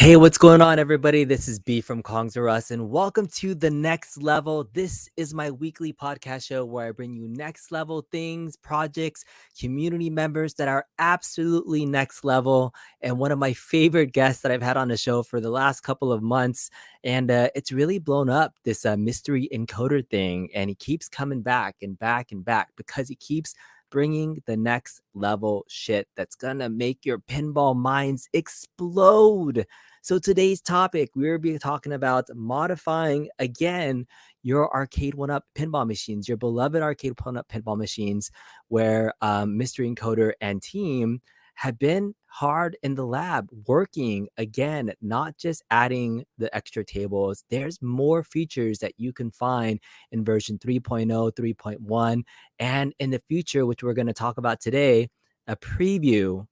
Hey, what's going on, everybody? This is B from Kongs R Us, and welcome to The Next Level. This is my weekly podcast show where I bring you next level things, projects, community members that are absolutely next level. And one of my favorite guests that I've had on the show for the last couple of months, and it's really blown up, this Mystery Encoder thing. And he keeps coming back and back and back because he keeps bringing the next level shit that's gonna make your pinball minds explode. So today's topic, we'll be talking about modifying again your Arcade1Up pinball machines, your beloved Arcade1Up pinball machines, where Mystery Encoder and team have been hard in the lab working again, not just adding the extra tables. There's more features that you can find in version 3.0, 3.1, and in the future, which we're going to talk about today, a preview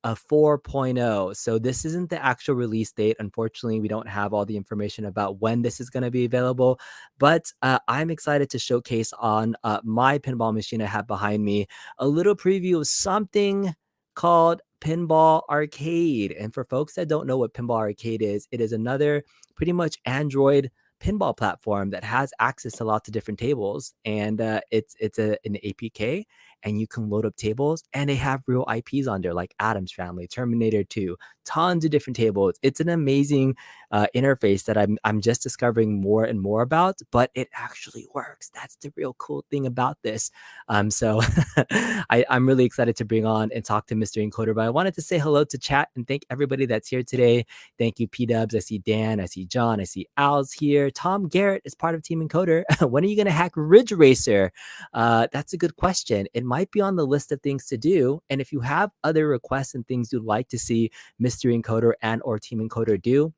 of 4.0. So this isn't the actual release date. Unfortunately, we don't have all the information about when this is going to be available, but I'm excited to showcase on my pinball machine I have behind me a little preview of something called Pinball Arcade. And for folks that don't know what Pinball Arcade is, it is another pretty much Android pinball platform that has access to lots of different tables, and it's an APK, and you can load up tables, and they have real IPs on there like Addams Family, Terminator 2, tons of different tables. It's an amazing interface that I'm just discovering more and more about, but it actually works. That's the real cool thing about this. So I'm really excited to bring on and talk to Mr. Encoder, but I wanted to say hello to chat and thank everybody that's here today. Thank you, P-Dubs. I see Dan, I see John, I see Al's here. Tom Garrett is part of Team Encoder. When are you going to hack Ridge Racer? That's a good question. It might be on the list of things to do. And if you have other requests and things you'd like to see Mystery Encoder and or Team Encoder do,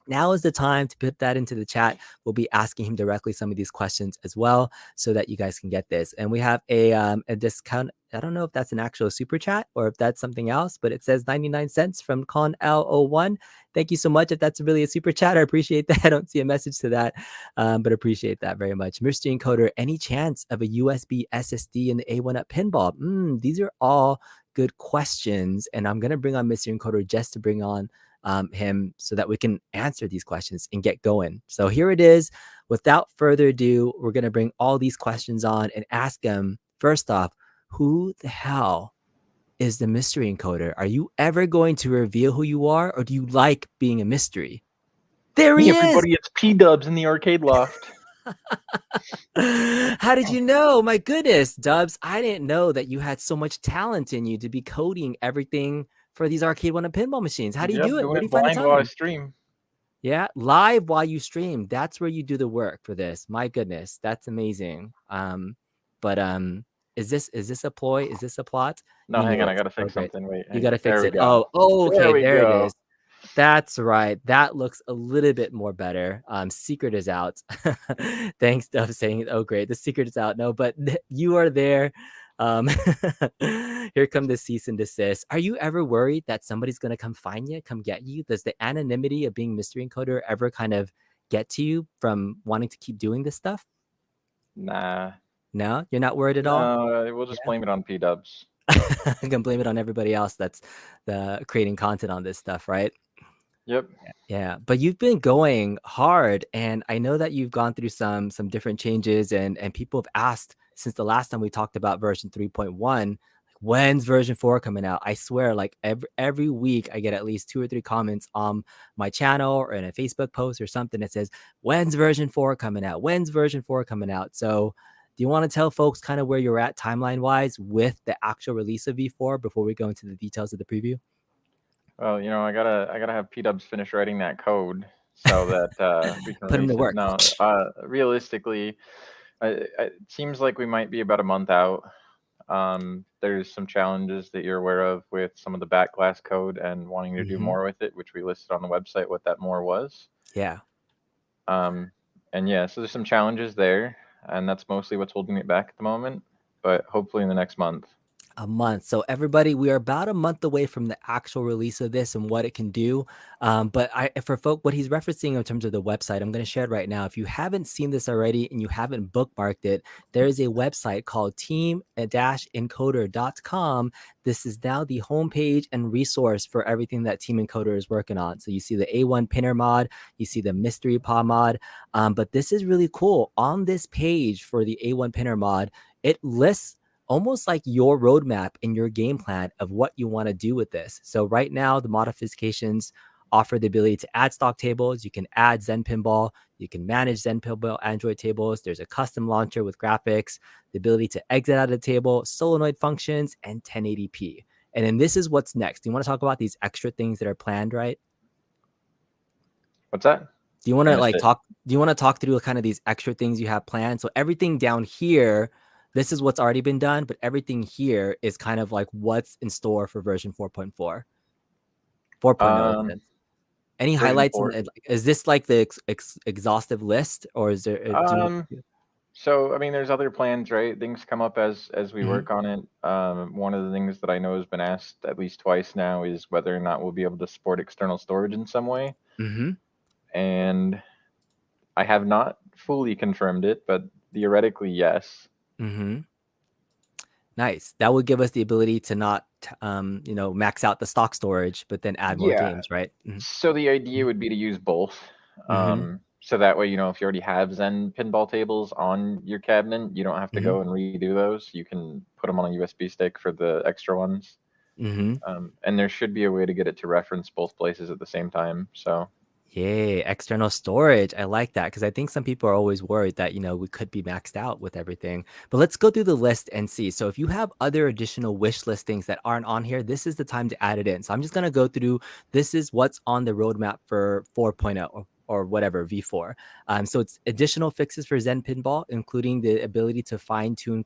now is the time to put that into the chat. We'll be asking him directly some of these questions as well, so that you guys can get this. And we have a discount. I don't know if that's an actual super chat or if that's something else, but it says 99 cents from Con L01. Thank you so much. If that's really a super chat, I appreciate that. I don't see a message to that, but appreciate that very much. Mystery Encoder, any chance of a USB SSD in the A1Up pinball? These are all good questions, and I'm gonna bring on Mystery Encoder just to bring on him so that we can answer these questions and get going. So here it is. Without further ado, we're going to bring all these questions on and ask him, first off, who the hell is the Mystery Encoder? Are you ever going to reveal who you are, or do you like being a mystery? There he is. Everybody, it's P-Dubs in the arcade loft. How did you know? My goodness, Dubs, I didn't know that you had so much talent in you to be coding everything for these Arcade1Up pinball machines. How do you do it? Where do you find the time? While I stream. Yeah, live while you stream. That's where you do the work for this. My goodness, that's amazing. Is this a ploy? Is this a plot? No, hang on, I gotta fix something. Wait, you gotta fix it. Go. Okay, there it is. That's right. That looks a little bit more better. Secret is out. Thanks, Duff, saying, oh, great. The secret is out. No, but you are there. Here come the cease and desist. Are you ever worried that somebody's going to come find you, come get you? Does the anonymity of being Mystery Encoder ever kind of get to you from wanting to keep doing this stuff? Nah. No? You're not worried at all? No, we'll just blame it on P-Dubs. I can blame it on everybody else that's creating content on this stuff, right? Yep. Yeah, but you've been going hard, and I know that you've gone through some different changes, and people have asked since the last time we talked about version 3.1, when's version 4 coming out? I swear, like every week I get at least 2 or 3 comments on my channel or in a Facebook post or something that says, when's version 4 coming out? When's version 4 coming out? So do you want to tell folks kind of where you're at timeline wise with the actual release of V4 before we go into the details of the preview? Well, you know, I gotta have P-Dubs finish writing that code so that we can put him to work. No, realistically, it seems like we might be about a month out. There's some challenges that you're aware of with some of the backglass code and wanting to do more with it, which we listed on the website what that more was. Yeah. And yeah, so there's some challenges there, and that's mostly what's holding it back at the moment, but hopefully in the next month. A month. So everybody, we are about a month away from the actual release of this and what it can do. But for folk, what he's referencing in terms of the website, I'm going to share it right now. If you haven't seen this already and you haven't bookmarked it, there is a website called team-encoder.com. This is now the homepage and resource for everything that Team Encoder is working on. So you see the A1 Pinner mod, you see the Mystery Pod mod, but this is really cool. On this page for the A1 Pinner mod, it lists almost like your roadmap and your game plan of what you want to do with this. So right now, the modifications offer the ability to add stock tables. You can add Zen Pinball. You can manage Zen Pinball Android tables. There's a custom launcher with graphics, the ability to exit out of the table, solenoid functions, and 1080p. And then this is what's next. Do you want to talk about these extra things that are planned, right? What's that? Do you want I to missed like it. talk? Do you want to talk through kind of these extra things you have planned? So everything down here, this is what's already been done, but everything here is kind of like what's in store for version 4.4, 4.0. Any Version highlights? 4. Is this like the exhaustive list, or is there? So I mean, there's other plans, right? Things come up as we Mhm. work on it. One of the things that I know has been asked at least twice now is whether or not we'll be able to support external storage in some way. Mhm. And I have not fully confirmed it, but theoretically, yes. Mhm. Nice. That would give us the ability to not, max out the stock storage, but then add more Yeah. games, right? So the idea would be to use both. Mhm. So that way, if you already have Zen pinball tables on your cabinet, you don't have to Mhm. go and redo those. You can put them on a USB stick for the extra ones. Mhm. And there should be a way to get it to reference both places at the same time. So Yay, external storage. I like that because I think some people are always worried that, we could be maxed out with everything. But let's go through the list and see. So if you have other additional wish listings that aren't on here, this is the time to add it in. So I'm just going to go through, this is what's on the roadmap for 4.0 or whatever, V4. So it's additional fixes for Zen Pinball, including the ability to fine tune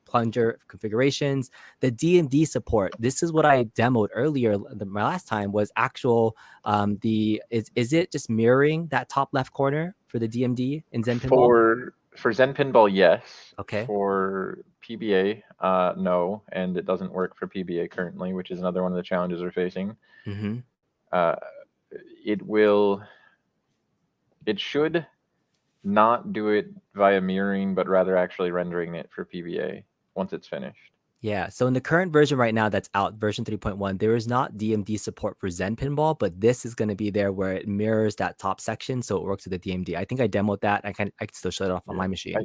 plunger configurations, the DMD support. This is what I demoed earlier. My last time was actual is it just mirroring that top left corner for the DMD in Zen Pinball? for Zen pinball, yes. Okay. For PBA, no, and it doesn't work for PBA currently, which is another one of the challenges we're facing. Mm-hmm. Uh, it should not do it via mirroring, but rather actually rendering it for PBA once it's finished. Yeah. So in the current version right now that's out, version 3.1, there is not DMD support for Zen Pinball, but this is going to be there where it mirrors that top section, so it works with the DMD. I think I demoed that. I can still show it off on Yeah. my machine.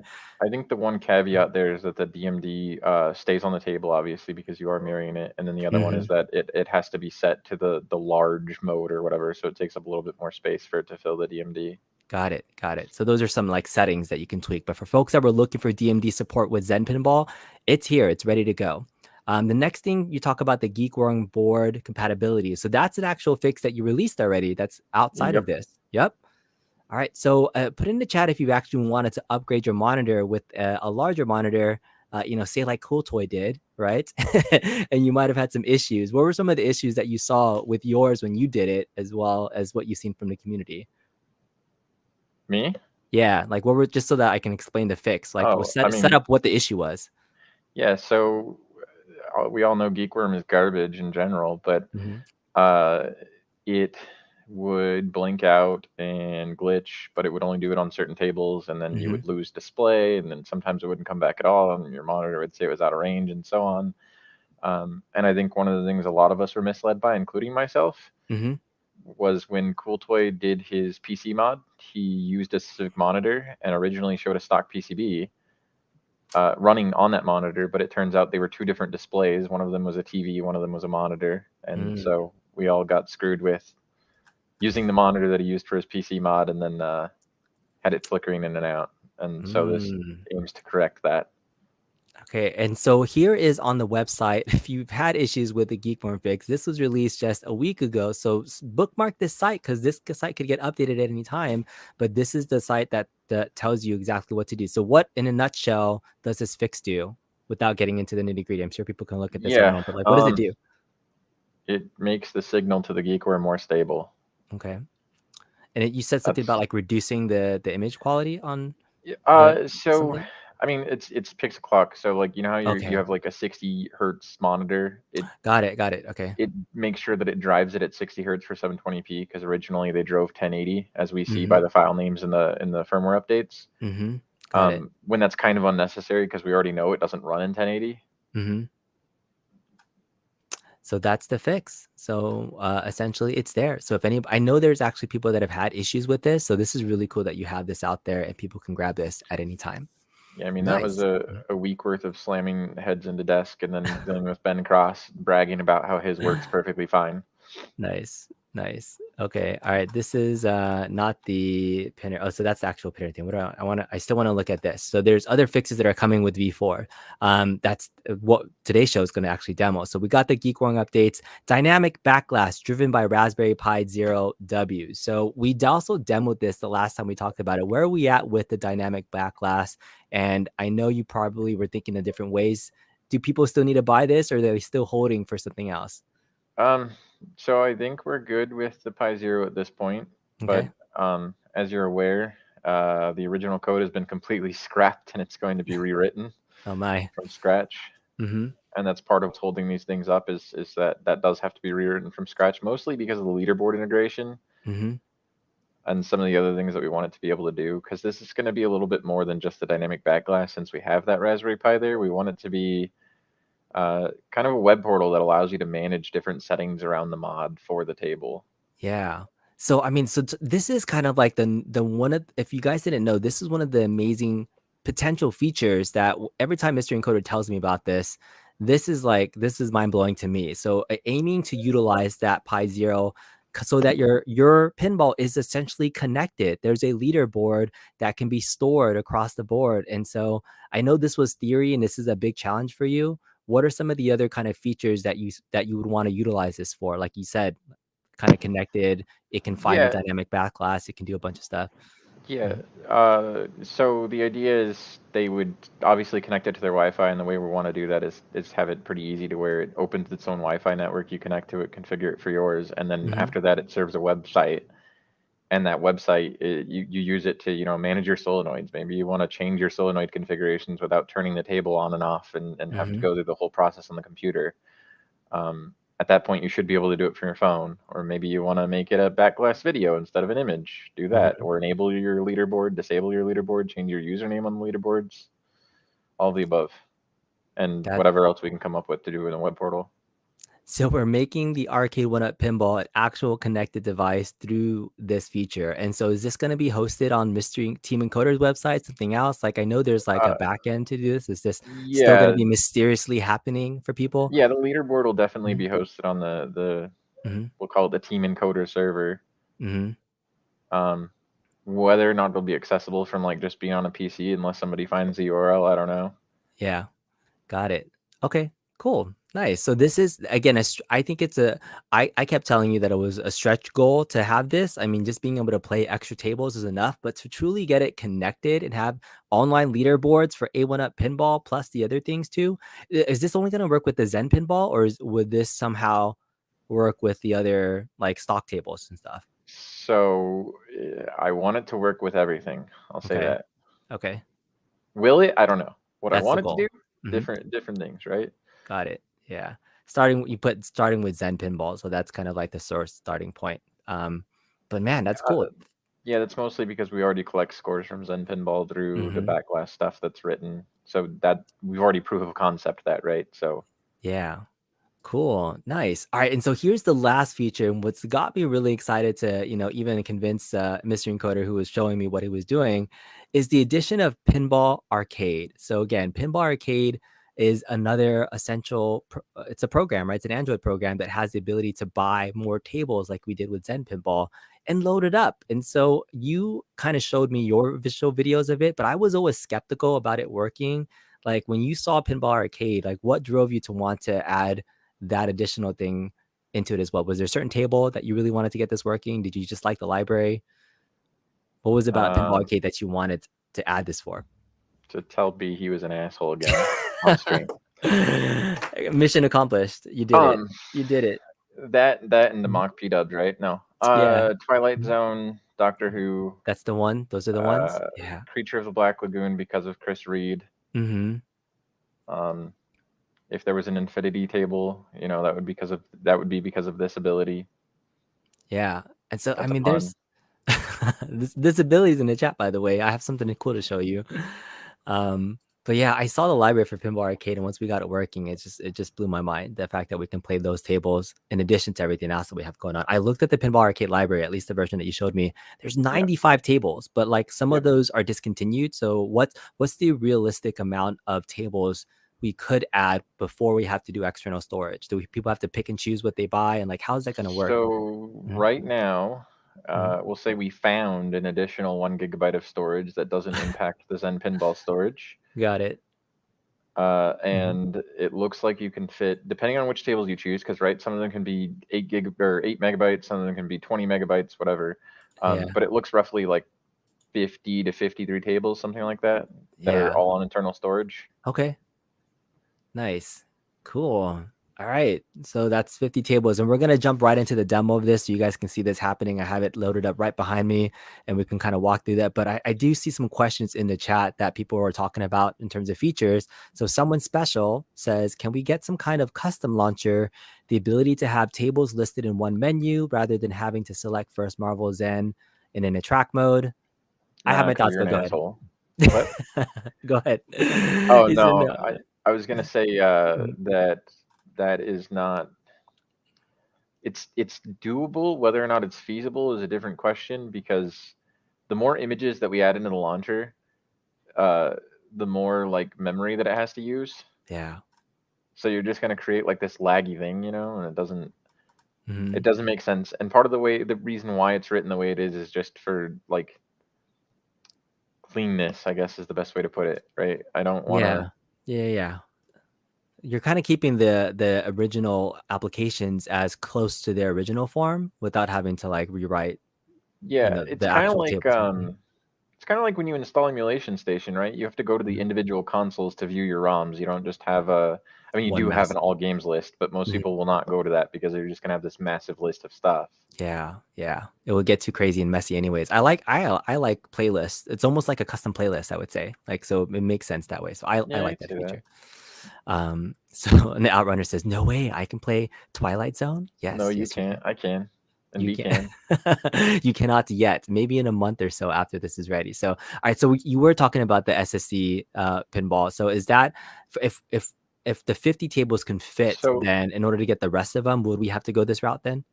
I think the one caveat there is that the DMD stays on the table, obviously, because you are mirroring it. And then the other one is that it has to be set to the large mode or whatever, so it takes up a little bit more space for it to fill the DMD. Got it. Got it. So those are some like settings that you can tweak. But for folks that were looking for DMD support with Zen Pinball, it's here. It's ready to go. The next thing you talk about the GeekWorm board compatibility. So that's an actual fix that you released already. That's outside of Yep. this. Yep. All right. So put in the chat if you actually wanted to upgrade your monitor with a larger monitor. Say like Cool Toy did, right? And you might have had some issues. What were some of the issues that you saw with yours when you did it, as well as what you've seen from the community? Me? Yeah, like what were, just so that I can explain the fix, like Oh, I set mean, up what the issue was. yeah, so we all know Geekworm is garbage in general, but Mm-hmm. it would blink out and glitch, but it would only do it on certain tables, and then you Mm-hmm. would lose display, and then sometimes it wouldn't come back at all, and your monitor would say it was out of range, and so on. And I think one of the things a lot of us were misled by, including myself, Mm-hmm. was when Cooltoy did his PC mod, he used a specific monitor and originally showed a stock PCB running on that monitor, but it turns out they were two different displays. One of them was a TV, one of them was a monitor, and so we all got screwed with using the monitor that he used for his PC mod, and then had it flickering in and out. And so this aims to correct that. Okay, and so here is on the website. If you've had issues with the Geekborn fix, this was released just a week ago. So bookmark this site because this site could get updated at any time. But this is the site that tells you exactly what to do. So what, in a nutshell, does this fix do? Without getting into the nitty gritty, I'm sure people can look at this at Yeah, home. But like, what does it do? it makes the signal to the Geekcore more stable. Okay, and you said something That's about like reducing the image quality on so something. I mean, it's pixel clock. So like, you know how you Okay. have like a 60 hertz monitor. Got it. Got it. Okay. It makes sure that it drives it at 60 hertz for 720p because originally they drove 1080, as we see Mm-hmm. by the file names in the firmware updates. Mm-hmm. Got it. When that's kind of unnecessary because we already know it doesn't run in 1080. Mm-hmm. So that's the fix. So essentially it's there. So if I know there's actually people that have had issues with this. So this is really cool that you have this out there and people can grab this at any time. Yeah, I mean, that was Nice. a week worth of slamming heads into desk and then dealing with Ben Cross bragging about how his works perfectly fine. Nice. Nice. Okay. All right. This is not the pinner. Oh, so that's the actual pinner thing. What do I still want to look at this. So there's other fixes that are coming with V4. That's what today's show is going to actually demo. So we got the Geek Wrong updates, dynamic backlash driven by Raspberry Pi Zero W. So we also demoed this the last time we talked about it. Where are we at with the dynamic backlash? And I know you probably were thinking of different ways. Do people still need to buy this, or are they still holding for something else? So I think we're good with the Pi Zero at this point, but Okay. as you're aware, the original code has been completely scrapped and it's going to be rewritten Oh my. from scratch. Mm-hmm. And that's part of what's holding these things up is that does have to be rewritten from scratch, mostly because of the leaderboard integration Mm-hmm. and some of the other things that we want it to be able to do. Because this is going to be a little bit more than just the dynamic backlash. Since we have that Raspberry Pi there, we want it to be kind of a web portal that allows you to manage different settings around the mod for the table. Yeah. So I mean, so this is kind of like the one of, if you guys didn't know, this is one of the amazing potential features that every time Mystery Encoder tells me about this, this is mind blowing to me. So aiming to utilize that Pi Zero so that your pinball is essentially connected. There's a leaderboard that can be stored across the board. And so I know this was theory and this is a big challenge for you. What are some of the other kind of features that you would want to utilize this for? Like you said, kind of connected. It can find the Yeah, dynamic backlash. It can do a bunch of stuff. yeah. Mhm. So the idea is they would obviously connect it to their Wi-Fi, and the way we want to do that is have it pretty easy to where it opens its own Wi-Fi network. You connect to it, configure it for yours, and then Mhm. after that, it serves a website. And that website, you use it to manage your solenoids. Maybe you want to change your solenoid configurations without turning the table on and off, and have to Mhm. go through the whole process on the computer. At that point, you should be able to do it from your phone, or maybe you want to make it a backglass video instead of an image. Do that, Mhm. or enable your leaderboard, disable your leaderboard, change your username on the leaderboards, all of the above, and That whatever else we can come up with to do in a web portal. so we're making the Arcade1Up Pinball an actual connected device through this feature. And so is this going to be hosted on Mystery Team Encoder's website, something else? Like I know there's like a Uh, back end to do this. Is this still going to yeah, be mysteriously happening for people? yeah, the leaderboard will definitely Mhm. be hosted on the Mhm. we'll call it the Team Encoder server. Mhm. Um, Whether or not it'll be accessible from like just being on a PC, unless somebody finds the URL, I don't know. Yeah. Got it. Okay, cool. Nice. So this is again, I think it's I kept telling you that it was a stretch goal to have this. I mean, just being able to play extra tables is enough, but to truly get it connected and have online leaderboards for A1Up Pinball plus the other things too, is this only going to work with the Zen Pinball, or would this somehow work with the other like stock tables and stuff? So I want it to work with everything. I'll say Okay. that. Okay. Will it? I don't know. What I That's the want it to do, goal. Hmm. different things, right? Got it. Yeah. Starting with Zen Pinball, so that's kind of like the source starting point. But man, that's cool. Yeah, that's mostly because we already collect scores from Zen Pinball through the Hmm. backlash stuff that's written. So that we've already proof of concept that, right? So Yeah. Cool. Nice. All right. And so here's the last feature. And what's got me really excited to, even convince Mr. Encoder, who was showing me what he was doing, is the addition of Pinball Arcade. So again, Pinball Arcade is another essential, it's a program, right? It's an Android program that has the ability to buy more tables like we did with Zen Pinball and load it up. And so you kind of showed me your visual videos of it, but I was always skeptical about it working. Like when you saw Pinball Arcade, like what drove you to want to add that additional thing into it as well? Was there a certain table that you really wanted to get this working? Did you just like the library? What was it about Pinball um, Arcade that you wanted to add this for? to tell B he was an asshole again on stream. Mission accomplished. You did it. Um, You did it. that and the Mhm. mock P dubs, right? No. Yeah. Twilight Mhm. Zone Doctor Who. That's the one. Those are the ones. Yeah. Creature of the Black Lagoon because of Chris Reed. Mm-hmm. If there was an infinity table, that would be because of this ability. Yeah. And so That's I a mean, pun. there's this ability is in the chat, by the way. I have something cool to show you. But yeah, I saw the library for Pinball Arcade, and once we got it working, it just blew my mind. The fact that we can play those tables in addition to everything else that we have going on. I looked at the Pinball Arcade library, at least the version that you showed me. There's 95 tables, but like some of those are discontinued. So what's the realistic amount of tables we could add before we have to do external storage? People have to pick and choose what they buy, and like how's that going to work? So right now, we'll say we found an additional 1 gigabyte of storage that doesn't impact the Zen Pinball storage. Got it. And it looks like you can fit, depending on which tables you choose, because some of them can be 8 megabytes, some of them can be 20 megabytes, whatever. But it looks roughly like 50 to 53 tables, something like that are all on internal storage. Okay. Nice. Cool. All right. So that's 50 tables, and we're going to jump right into the demo of this so you guys can see this happening. I have it loaded up right behind me, and we can kind of walk through that. But I do see some questions in the chat that people are talking about in terms of features. So someone special says, can we get some kind of custom launcher, the ability to have tables listed in one menu rather than having to select first Marvel Zen and in a track mode? I have my thoughts, but go ahead. What? Go ahead. Oh, no. I was going to say that is not, it's doable. Whether or not it's feasible is a different question, because the more images that we add into the launcher, the more like memory that it has to use. Yeah. So you're just going to create like this laggy thing, and it doesn't make sense. And part of the reason why it's written the way it is just for like cleanness, I guess is the best way to put it, right? I don't want to. Yeah. You're kind of keeping the original applications as close to their original form without having to like rewrite. It's kind of like it's kind of like when you install Emulation Station, right? You have to go to the individual consoles to view your ROMs. You don't just have you do have an all games list, but most people will not go to that because they're just gonna have this massive list of stuff. Yeah. It will get too crazy and messy anyways. I like playlists. It's almost like a custom playlist, I would say. Like, so it makes sense that way. So I like that feature. So and the Outrunner says, no way, I can play Twilight Zone. Yes. No, you can't. I can. And you can. You cannot yet. Maybe in a month or so after this is ready. So all right. So you were talking about the SSD pinball. So is that if the 50 tables can fit, then in order to get the rest of them, would we have to go this route then?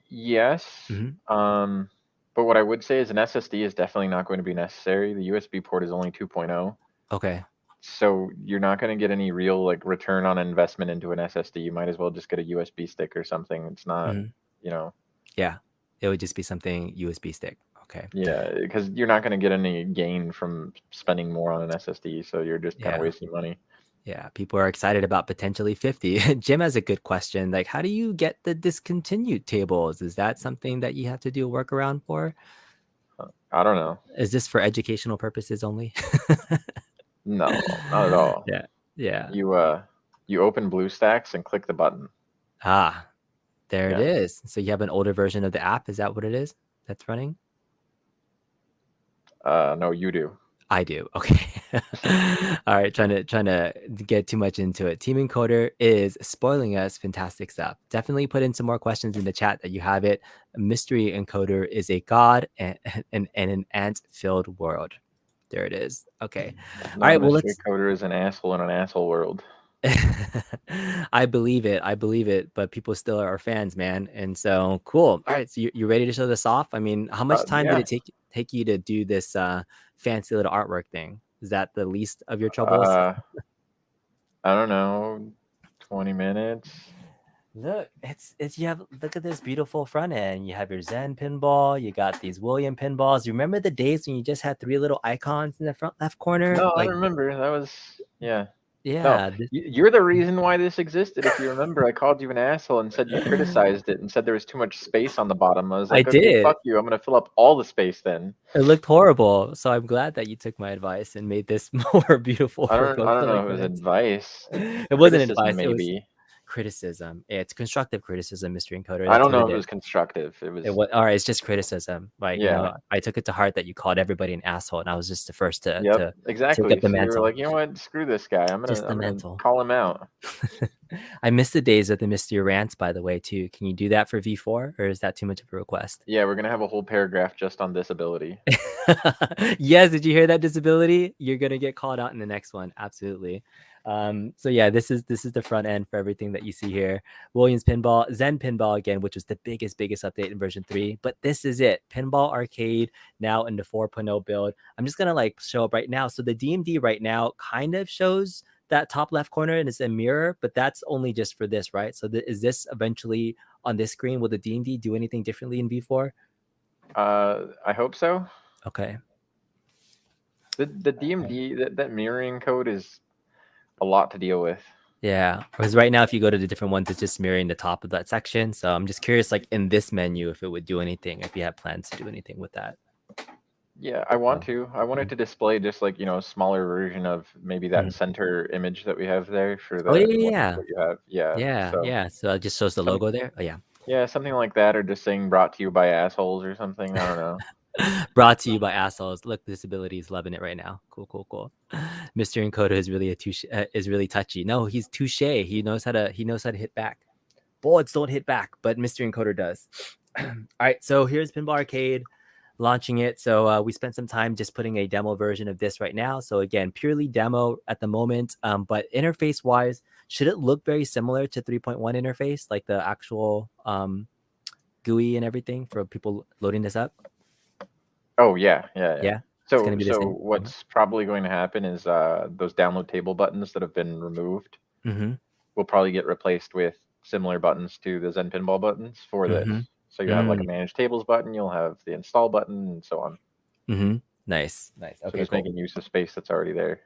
Yes. But what I would say is an SSD is definitely not going to be necessary. The USB port is only 2.0. Okay. So you're not going to get any real like return on investment into an SSD. You might as well just get a USB stick or something. It's not, Yeah, it would just be something USB stick. Okay. Yeah, because you're not going to get any gain from spending more on an SSD, so you're just kind of wasting money. Yeah, people are excited about potentially 50. Jim has a good question. Like, how do you get the discontinued tables? Is that something that you have to do a workaround for? I don't know. Is this for educational purposes only? No, not at all. Yeah. You open BlueStacks and click the button. There it is. So you have an older version of the app. Is that what it is that's running? No, you do. I do. Okay. All right. Trying to get too much into it. Team Encoder is spoiling us fantastic stuff. Definitely put in some more questions in the chat that you have it. Mystery Encoder is a god and an ant-filled world. There it is. Okay. All right. Well, Mystery Encoder is an asshole in an asshole world. I believe it, but people still are fans, man. And so cool. All right, so you ready to show this off? I mean, how much time did it take you to do this fancy little artwork thing? Is that the least of your troubles? I don't know, 20 minutes. Look, look at this beautiful front end. You have your Zen pinball, you got these William pinballs. You remember the days when you just had 3 little icons in the front left corner? No, I remember. That was Yeah. No, you're the reason why this existed. If you remember, I called you an asshole and said you criticized it and said there was too much space on the bottom. I was like, okay, did. Fuck you. I'm going to fill up all the space then. It looked horrible. So I'm glad that you took my advice and made this more beautiful. I don't know if it was advice. It wasn't advice. Maybe. criticism. It's constructive criticism, Mystery Encoder. I That's don't what know it if it is. was constructive. It was, All right, it's just criticism. Like, yeah. I took it to heart that you called everybody an asshole, and I was just the first to Yep, to get exactly. the So you were mantle. like, you know what? Screw this guy. Just the I'm gonna mantle. call him out. I miss the days of the Mystery rants, by the way, too. Can you do that for V4, or is that too much of a request? Yeah, we're gonna have a whole paragraph just on this ability. Yes, did you hear that, disability? You're gonna get called out in the next one. Absolutely. So yeah, this is the front end for everything that you see here. Williams Pinball, Zen Pinball again, which was the biggest update in version 3. But this is it. Pinball Arcade now in the 4.0 build. I'm just gonna like show up right now. So the DMD right now kind of shows that top left corner and it's a mirror, but that's only just for this, right? So is this eventually on this screen? Will the DMD do anything differently in V4? I hope so. Okay. The DMD, that mirroring code is a lot to deal with. Yeah, because right now, if you go to the different ones, it's just mirroring the top of that section. So I'm just curious, like in this menu, if it would do anything, if you have plans to do anything with that. Yeah, I want to. I want it to display just like, a smaller version of maybe that center image that we have there for Oh the yeah, what you have. Yeah. yeah, So yeah. So it just shows the logo there. Oh yeah. yeah, something like that, or just saying brought to you by assholes or something. I don't know. Brought to you by assholes. Look, Disability is loving it right now. Cool. Mr. Encoder is really is really touchy. No, he's touche. He knows how to hit back. Bullets don't hit back, but Mr. Encoder does. All right, so here's Pinball Arcade launching it. So we spent some time just putting a demo version of this right now. So again, purely demo at the moment, but interface wise, should it look very similar to 3.1 interface, like the actual GUI and everything for people loading this up? Oh yeah. Yeah. So gonna be the same? what's probably going to happen is those download table buttons that have been removed will probably get replaced with similar buttons to the Zen Pinball buttons for this. So you have like a manage tables button, you'll have the install button, and so on. Nice. So Okay, just cool. making use of space that's already there.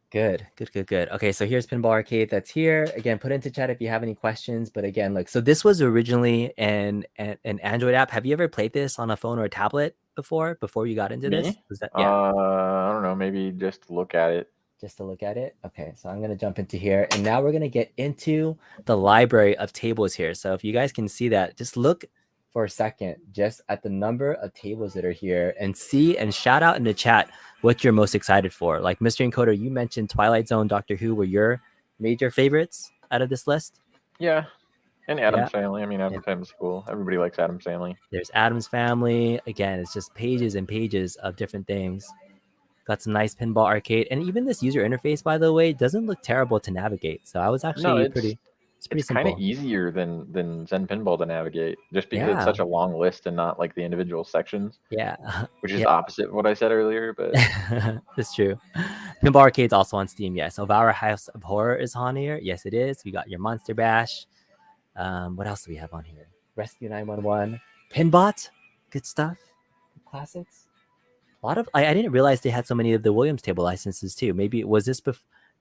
Good. Okay, so here's Pinball Arcade that's here. Again, put into chat if you have any questions. But again, look, so this was originally an Android app. Have you ever played this on a phone or a tablet before you got into this? Me? Was that yeah? I don't know, maybe just look at it. Just to look at it. Okay, so I'm gonna jump into here, and now we're gonna get into the library of tables here. So if you guys can see that, just look for a second just at the number of tables that are here and see and shout out in the chat what you're most excited for. Like Mr. Encoder, you mentioned Twilight Zone, Doctor Who were your major favorites out of this list. Yeah, and Addams Family. I mean, Addams Family's cool. Everybody likes Addams Family. There's Addams Family. Again, it's just pages and pages of different things. Got some nice Pinball Arcade, and even this user interface, by the way, doesn't look terrible to navigate. So I was actually it's pretty kind simple. of easier than Zen Pinball to navigate, just because it's such a long list and not like the individual sections. Yeah, which is opposite of what I said earlier, but it's true. Pinball Arcade's also on Steam. Yes, Our House of Horror is on here. Yes, it is. We got your Monster Bash. What else do we have on here? Rescue 911, Pinbot, good stuff, classics. A lot of I didn't realize they had so many of the Williams table licenses too. Maybe was this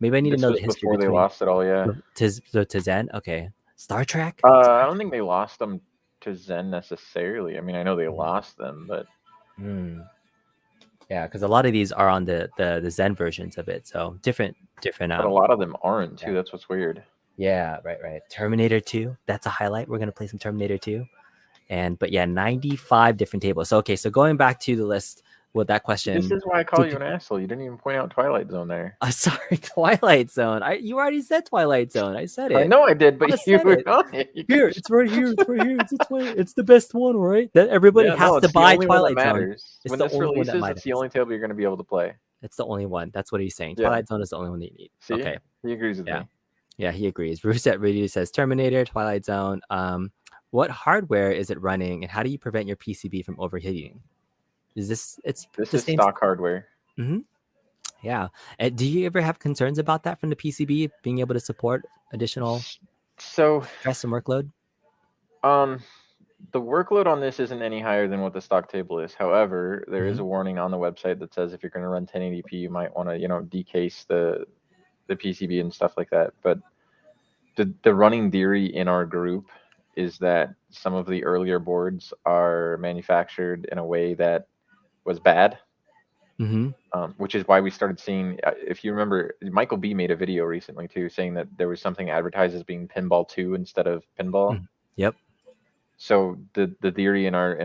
maybe I need to know the history before they lost it all. Yeah, to Zen. Okay, Star Trek. I don't think they lost them to Zen necessarily. I mean, I know they lost them, but yeah, because a lot of these are on the Zen versions of it, so different. But a lot of them aren't too. That's what's weird. Yeah, right. Terminator 2. That's a highlight. We're gonna play some Terminator 2, but yeah, 95 different tables. So okay, so going back to the list. With that question, this is why I call you an asshole. You didn't even point out Twilight Zone there. Sorry, Twilight Zone. You already said Twilight Zone. I said it. I know I did, but you were on it. Here, it's right here. It's the best one, right? That everybody has to buy Twilight Zone. When this releases, it's the only table you're going to be able to play. It's the only one. That's what he's saying. Twilight Zone is the only one that you need. See? Okay, he agrees with me. Yeah, he agrees. Ruset Radio says Terminator, Twilight Zone. What hardware is it running, and how do you prevent your PCB from overheating? Is this is stock hardware? Yeah. Do you ever have concerns about that from the PCB being able to support additional stress and workload? The workload on this isn't any higher than what the stock table is. However, there is a warning on the website that says if you're going to run 1080p, you might want to decase the PCB and stuff like that. But the running theory in our group is that some of the earlier boards are manufactured in a way that was bad, which is why we started seeing. If you remember, Michael B made a video recently too, saying that there was something advertised as being Pinball 2 instead of Pinball. Yep. So the theory in our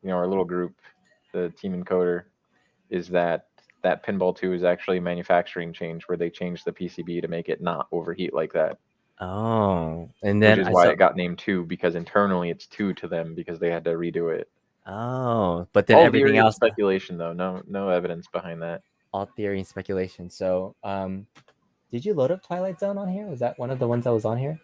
our little group, the Team Encoder, is that Pinball 2 is actually a manufacturing change where they changed the PCB to make it not overheat like that. Oh, and Which then is why it got named 2, because internally it's 2 to them because they had to redo it. Oh, but then All everything theory and else, speculation though, no evidence behind that. all theory and speculation. So, did you load up Twilight Zone on here? Was that one of the ones that was on here?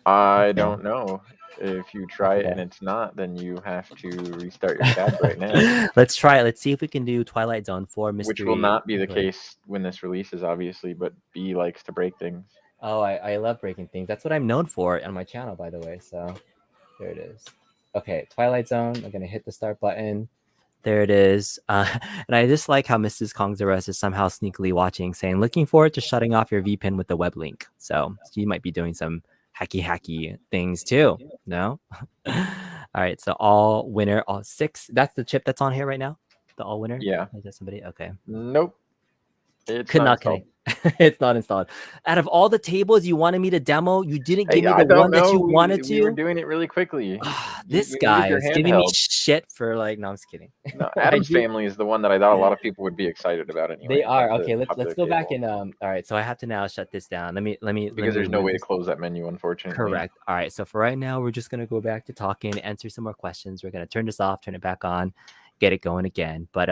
I Okay. don't know. If you try it and it's not, then you have to restart your tab right now. Let's try it. Let's see if we can do Twilight Zone 4 Mystery. Which will not be the Encoder. case when this releases, obviously, but B likes to break things. Oh, I love breaking things. That's what I'm known for on my channel, by the way. So there it is. Okay, Twilight Zone. I'm gonna hit the start button. There it is. And I just like how Mrs. Kongzares is somehow sneakily watching, saying, looking forward to shutting off your VPN with the web link. So you might be doing some hacky things too. No? All right. So all winner, all 6. That's the chip that's on here right now? The all winner? Yeah. Is that somebody? Okay. Nope. It's Could not installed. It's not installed. Out of all the tables you wanted me to demo, you didn't give me the one that you wanted to. We were doing it really quickly. This guy is giving me shit for like. No, I'm just kidding. No, Addams Family is the one that I thought a lot of people would be excited about anyway. They are. Okay, let's go back and all right. So I have to now shut this down. Let me because there's no way to close that menu, unfortunately. Correct. All right. So for right now, we're just gonna go back to talking, answer some more questions. We're gonna turn this off, turn it back on, get it going again. But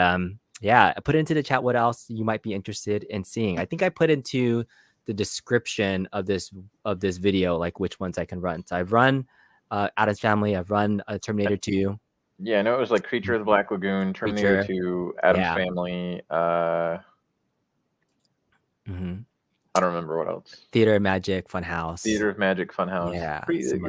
yeah, put into the chat what else you might be interested in seeing. I think I put into the description of this video like which ones I can run. So I've run Addams Family. I've run Terminator 2. Yeah, I know it was like Creature of the Black Lagoon, Terminator 2, Addams Family. I don't remember what else. Theater of Magic, Funhouse. Theater of Magic, Funhouse. Yeah.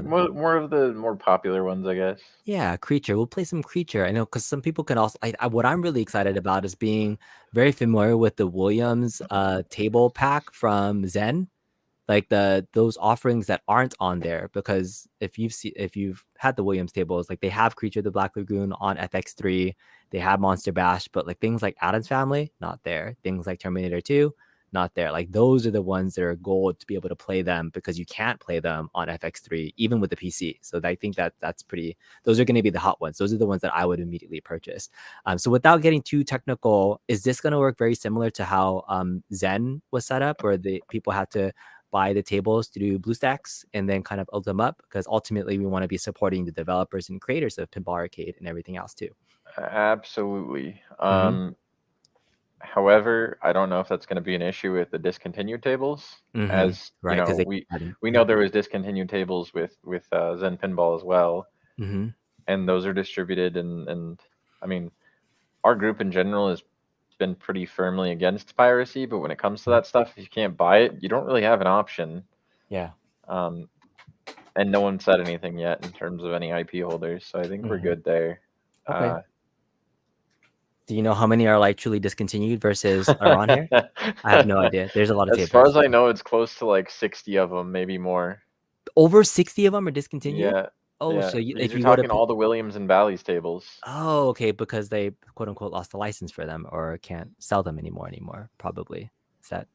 More of the more popular ones, I guess. Yeah, Creature. We'll play some Creature. I know because some people can also. What I'm really excited about is being very familiar with the Williams table pack from Zen, like those offerings that aren't on there. Because if you've had the Williams tables, like they have Creature of the Black Lagoon on FX3, they have Monster Bash, but like things like Addams Family, not there. Things like Terminator 2. Not there. Like those are the ones that are gold to be able to play them because you can't play them on FX3 even with the PC. So I think that's pretty. Those are going to be the hot ones. Those are the ones that I would immediately purchase. So without getting too technical, is this going to work very similar to how Zen was set up, where the people had to buy the tables to do BlueStacks and then kind of build them up? Because ultimately we want to be supporting the developers and creators of Pinball Arcade and everything else too. Absolutely. However, I don't know if that's going to be an issue with the discontinued tables, as right, you know, we know there was discontinued tables with Zen Pinball as well, and those are distributed. And I mean, our group in general has been pretty firmly against piracy, but when it comes to that stuff, if you can't buy it, you don't really have an option. Yeah. And no one said anything yet in terms of any IP holders, so I think we're good there. Okay. Do you know how many are like truly discontinued versus are on here? I have no idea. There's a lot of tables. As far as I know, it's close to like 60 of them, maybe more. Over 60 of them are discontinued? Yeah. Oh, yeah. So if you're talking all the Williams and Valleys tables. Oh, okay, because they quote unquote lost the license for them or can't sell them anymore, probably. Is that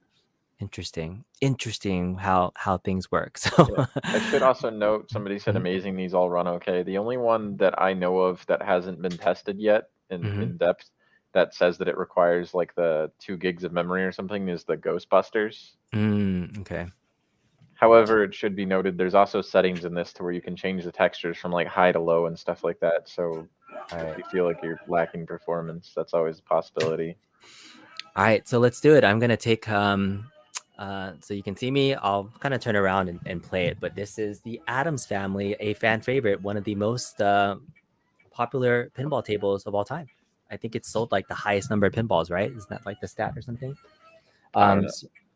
interesting? Interesting how things work. So yeah. I should also note, somebody said amazing, these all run okay. The only one that I know of that hasn't been tested yet in depth that says that it requires like the 2 gigs of memory or something is the GhostBusters. Okay. However, it should be noted there's also settings in this to where you can change the textures from like high to low and stuff like that. So if you feel like you're lacking performance, that's always a possibility. All right, so let's do it. I'm gonna take so you can see me. I'll kind of turn around and play it. But this is the Addams Family, a fan favorite, one of the most popular pinball tables of all time. I think it's sold like the highest number of pinballs, right? Isn't that like the stat or something? So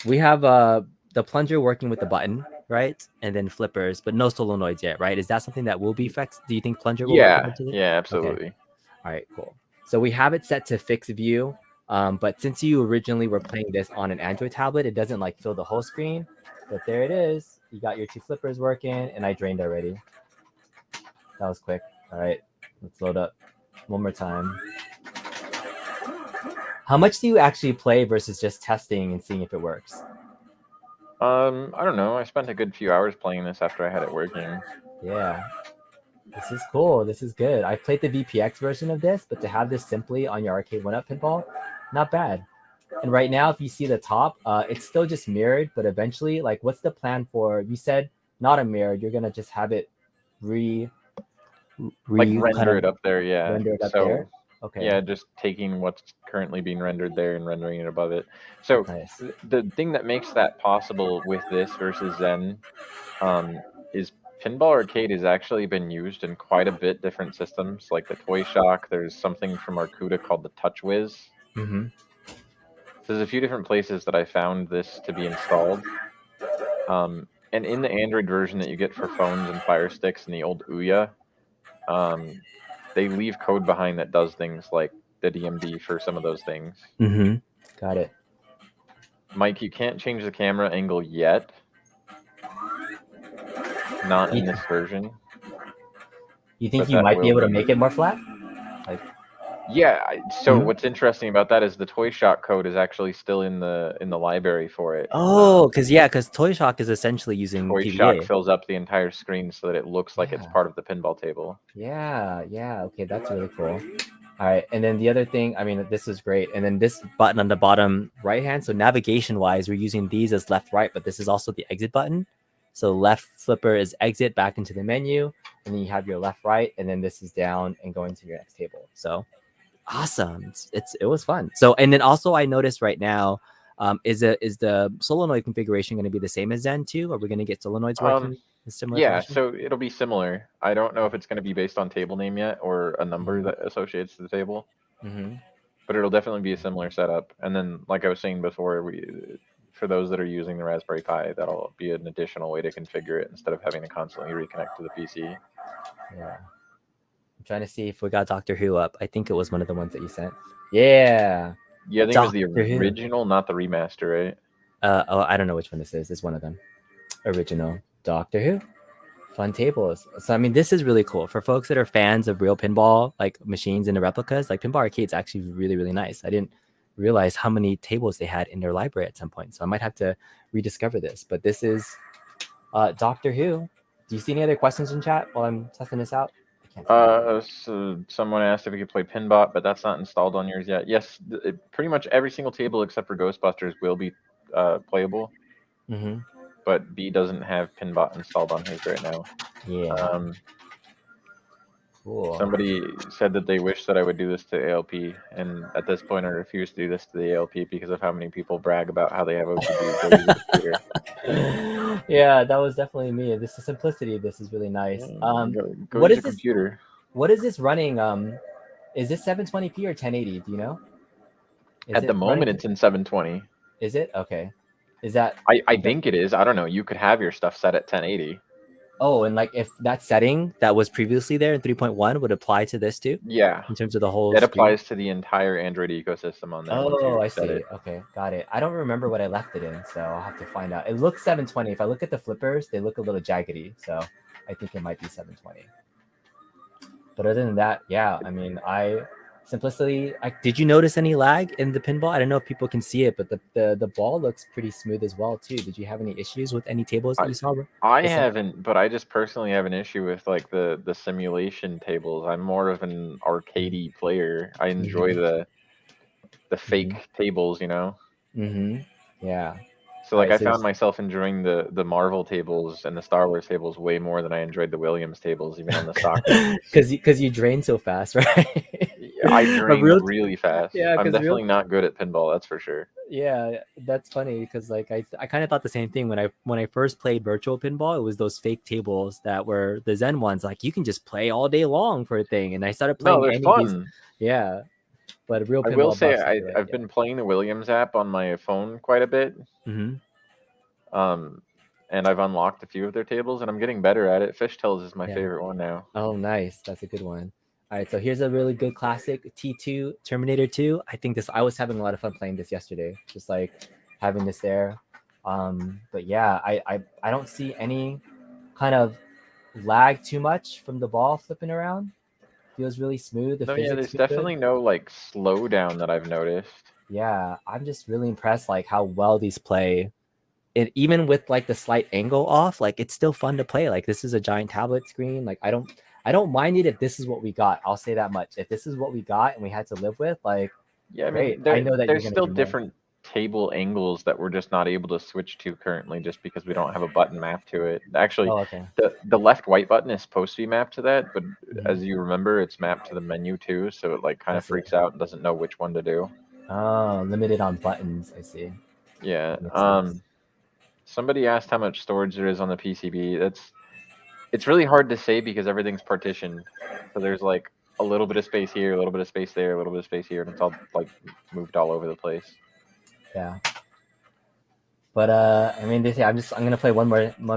we have the plunger working with the button, right? And then flippers, but no solenoids yet, right? Is that something that will be fixed? Do you think plunger will work eventually? Yeah, absolutely. Okay. All right, cool. So we have it set to fixed view, but since you originally were playing this on an Android tablet, it doesn't like fill the whole screen. But there it is. You got your 2 flippers working, and I drained already. That was quick. All right, let's load up one more time. How much do you actually play versus just testing and seeing if it works? I don't know. I spent a good few hours playing this after I had it working. Yeah, this is cool. This is good. I played the VPX version of this, but to have this simply on your Arcade1Up Pinball, not bad. And right now, if you see the top, it's still just mirrored, but eventually, like, what's the plan for? You said not a mirrored. You're gonna just have it re Like kind render of it up there, yeah. render it up there. So Okay, yeah, just taking what's currently being rendered there and rendering it above it. So nice. the thing that makes that possible with this versus Zen is Pinball Arcade has actually been used in quite a bit different systems, like the Toy Shock. There's something from Arcuda called the Touch Whiz. Mm-hmm. So there's a few different places that I found this to be installed. And in the Android version that you get for phones and Fire Sticks and the old Ouya, they leave code behind that does things like the DMD for some of those things. Mm-hmm. Got it. Mike, you can't change the camera angle yet. Not in this version. You think but you that might be will able to make it more flat? Like, Yeah. So Mhm. what's interesting about that is the Toy Shock code is actually still in the library for it. oh, because Toy Shock is essentially using Toy Shock PVA. fills up the entire screen so that it looks like it's Yeah. part of the pinball table. Yeah, yeah. Okay, that's really cool. All right, and then the other thing, I mean, this is great. And then this button on the bottom right hand. So navigation wise, we're using these as left right, but this is also the exit button. So left flipper is exit back into the menu, and then you have your left right, and then this is down and going to your next table. So awesome. It was fun. So and then also I noticed right now, is the solenoid configuration going to be the same as Zen 2? Are we going to get solenoids working in similar Yeah, fashion? so it'll be similar. I don't know if it's going to be based on table name yet or a number Mhm. that associates to the table, Mm-hmm. but it'll definitely be a similar setup. And then, like I was saying before, for those that are using the Raspberry Pi, that'll be an additional way to configure it instead of having to constantly reconnect to the PC. Yeah. I'm trying to see if we got Doctor Who up. I think it was one of the ones that you sent. Yeah. Yeah, I think it was the Doctor Who. original, not the remaster, right? Oh, I don't know which one this is. It's one of them. Original Doctor Who. Fun tables. So I mean, this is really cool for folks that are fans of real pinball, like machines and the replicas. Like Pinball Arcade's actually really, really nice. I didn't realize how many tables they had in their library at some point, so I might have to rediscover this. But this is Doctor Who. Do you see any other questions in chat while I'm testing this out? I can't see. So someone asked if we could play Pinbot, but that's not installed on yours yet. Yes, pretty much every single table except for GhostBusters will be playable. Mm-hmm. But B doesn't have Pinbot installed on his right now. Yeah. Cool. Somebody said that they wish that I would do this to ALP, and at this point I refuse to do this to the ALP because of how many people brag about how they have OCD. Go use a computer. Yeah, that was definitely me. This is simplicity. This is really nice. Go What use is a this? computer. What is this running? Is this 720p or 1080? Do you know? Is At it the moment, running? it's in 720. Is it okay? Is that? I think it is. I don't know. You could have your stuff set at 1080. Oh, and like if that setting that was previously there in 3.1 would apply to this too, Yeah, in terms of the whole it screen. applies to the entire Android ecosystem on there. Oh, I see. It. Okay, got it. I don't remember what I left it in, so I'll have to find out. It looks 720. If I look at the flippers, they look a little jaggedy, so I think it might be 720. But other than that, yeah, I mean, simplicity. Did you notice any lag in the pinball? I don't know if people can see it, but the ball looks pretty smooth as well too. Did you have any issues with any tables that you saw? I haven't, but I just personally have an issue with like the simulation tables. I'm more of an arcadey player. I enjoy the fake tables, you know. Yeah. So like I found myself enjoying the Marvel tables and the Star Wars tables way more than I enjoyed the Williams tables, even on the stock. Because you drain so fast, right? I drain really fast. Yeah, I'm definitely not good at pinball, that's for sure. Yeah, that's funny because like I kind of thought the same thing when I first played virtual pinball. It was those fake tables that were the Zen ones. Like you can just play all day long for a thing, and I started playing. No, they're fun. Yeah, but real pinball. I will say I've been playing the Williams app on my phone quite a bit. And I've unlocked a few of their tables, and I'm getting better at it. Fishtails is my favorite one now. Oh, nice. That's a good one. All right, so here's a really good classic T2 Terminator 2. I think I was having a lot of fun playing this yesterday, just like having this there. But yeah, I don't see any kind of lag too much from the ball flipping around. Feels really smooth. There's definitely no like slowdown that I've noticed. Yeah, I'm just really impressed like how well these play. It even with like the slight angle off, like it's still fun to play. Like this is a giant tablet screen. Like I don't mind it if this is what we got. I'll say that much. If this is what we got and we had to live with, like Yeah, I great. mean, I know that you're there's gonna still do more. different table angles that we're just not able to switch to currently, just because we don't have a button mapped to it. Actually, Oh, okay. the left white button is supposed to be mapped to that, but Mhm. as you remember, it's mapped to the menu too, so it like kind I of see. freaks out and doesn't know which one to do. Oh, limited on buttons. I see. Yeah. That makes sense. Somebody asked how much storage there is on the PCB. It's really hard to say because everything's partitioned. So there's like a little bit of space here, a little bit of space there, a little bit of space here, and it's all like moved all over the place. Yeah. But I mean, I'm gonna play one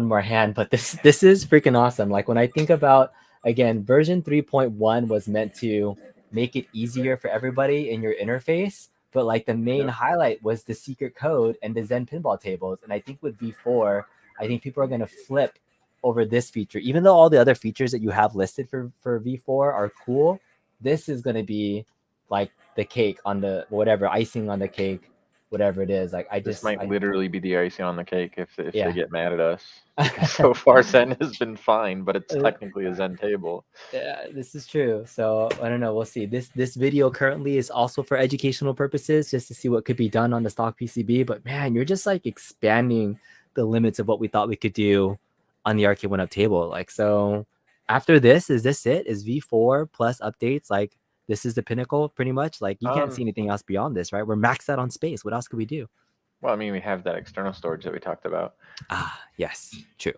more hand. But this is freaking awesome. Like when I think about again, version 3.1 was meant to make it easier for everybody in your interface. But like the main Yep. highlight was the secret code and the Zen pinball tables. And I think with V4, I think people are gonna flip over this feature. Even though all the other features that you have listed for V4 are cool, this is gonna be like the cake on the whatever icing on the cake, whatever it is. Like This might I literally be the icing on the cake if they yeah. get mad at us. Because so far Zen has been fine, but it's Uh, technically a Zen table. yeah, this is true. So I don't know. We'll see. This video currently is also for educational purposes, just to see what could be done on the stock PCB. But man, you're just like expanding the limits of what we thought we could do on the Arcade1Up table. Like so, after this, is this it? Is V4 plus updates like this is the pinnacle, pretty much? Like you can't see anything else beyond this, right? We're maxed out on space. What else could we do? Well, I mean, we have that external storage that we talked about. Ah, yes, true.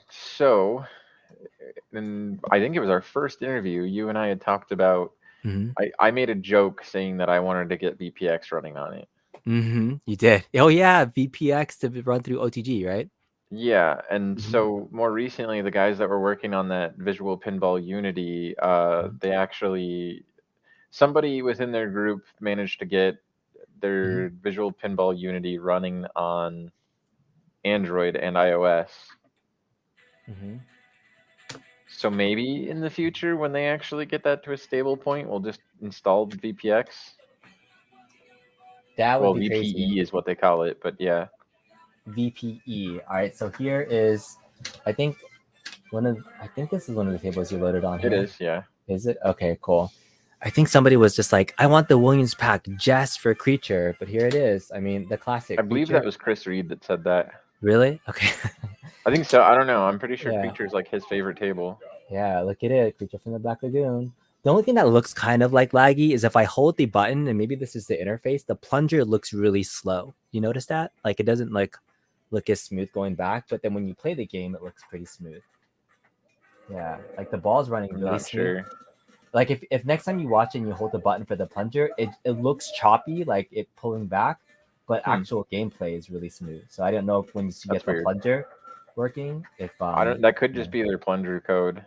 So, and I think it was our first interview. You and I had talked about. Mm-hmm. I made a joke saying that I wanted to get VPX running on it. You did. Oh yeah, VPX to run through OTG, right? Yeah, and Mhm. so more recently, the guys that were working on that Visual Pinball Unity, they actually somebody within their group managed to get their Visual Pinball Unity running on Android and iOS. Mm-hmm. So maybe in the future, when they actually get that to a stable point, we'll just install VPX. That would Well, be crazy. VPE is what they call it, but yeah, VPE. All right, so here is, I think I think this is one of the tables you loaded on it here. is. Yeah, Is it? Okay, cool. I think somebody was just like, I want the Williams pack just for Creature, but here it is. I mean, the classic I believe Creature. that was Chris Reed that said that. Really? Okay. I think so. I don't know. I'm pretty sure Yeah. Creature is like his favorite table. Yeah, look at it. Creature from the Black Lagoon. The only thing that looks kind of like laggy is if I hold the button, and maybe this is the interface, the plunger looks really slow. You notice that? Like it doesn't like look as smooth going back, but then when you play the game, it looks pretty smooth. Yeah, like the ball's running I'm really not smooth. sure. Like if next time you watch and you hold the button for the plunger, it looks choppy, like it pulling back, but actual gameplay is really smooth. So I don't know if when you That's get the weird. plunger working, if I don't. That could just yeah. be their plunger code.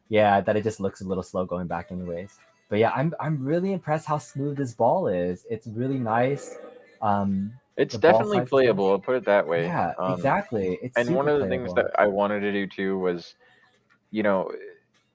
Yeah, that it just looks a little slow going back anyways. But yeah, I'm really impressed how smooth this ball is. It's really nice. It's The ball definitely size is nice. playable. I'll put it that way. Yeah, exactly. It's And one super of the things playable. that I wanted to do too was, you know,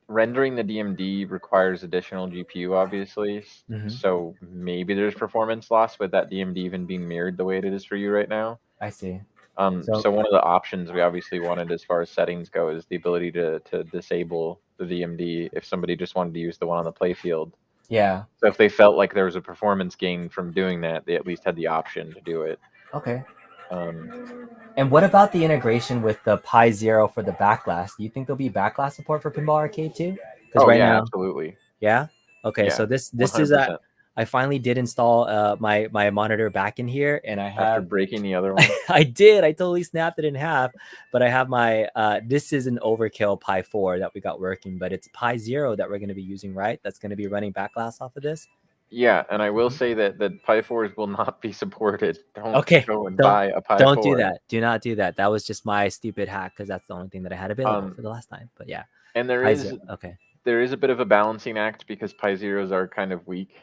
rendering the DMD requires additional GPU, obviously. So maybe there's performance loss with that DMD even being mirrored the way it is for you right now. I see. So one of the options we obviously wanted as far as settings go is the ability to disable the DMD if somebody just wanted to use the one on the playfield. Yeah. So if they felt like there was a performance gain from doing that, they at least had the option to do it. Okay. Um, And what about the integration with the Pi Zero for the backlash? Do you think there'll be backlash support for Pinball Arcade too? Because right yeah, now, absolutely. yeah. Okay, Yeah, so this is 100%. I finally did install my monitor back in here, and I After have breaking the other one. I did. I totally snapped it in half, but I have my this is an overkill Pi 4 that we got working, but it's Pi 0 that we're going to be using, right? That's going to be running backlash off of this. Yeah, and I will say that Pi 4s will not be supported. Don't Okay, go and don't buy a Pi don't 4. do that. Do not do that. That was just my stupid hack because that's the only thing that I had available for the last time. But yeah, And there Pi is 0. Okay. there is a bit of a balancing act because Pi Zeros are kind of weak.